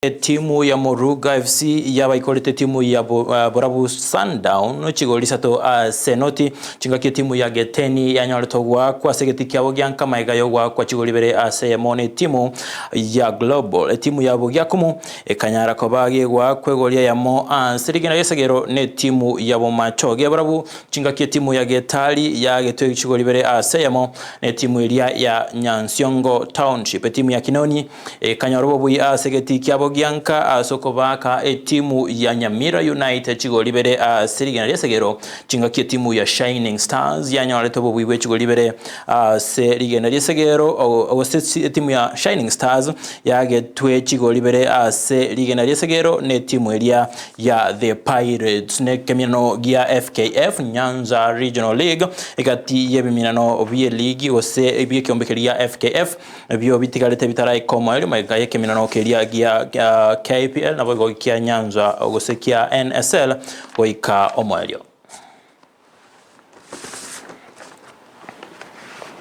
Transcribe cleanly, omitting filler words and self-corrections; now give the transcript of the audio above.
Timu ya Muruga FC yabaikorete timu ya Borabu Sundown chigoli sato senoti chingakie timu ya Geteni yanyoretogwa kwa segeti kyabo gyanka maiga yogwa kwa chigoli bere asemone timu ya Global timu ya Bugyakumu ekanyara kobage gwa kwegolia yamo serigena yesegero ne timu ya Bomachoge Borabu chingakie timu ya Getali ya getwe chigoli bere asemo ne timu ya Nyansiongo Township timu ya Kinoni ekanyaro bobu segeti kyabo Gyanka soko baka timu ya Nyamira United chigoli bere serigena resegero chingakie timu ya Shining Stars yanyoreto bubwe chigoli bere serigena resegero o timu ya Shining Stars yagetwe chigoli bere serigena resegero ne timu ya The Pirates ne kemino gia FKF Nyanza Regional League igati yebiminano bye league ose bye kyombekeria FKF byo bitigalete bitarai komo eri magaye keminano keria gia KPL na bogo kia Nyanza ogosekia NSL oika omoelio.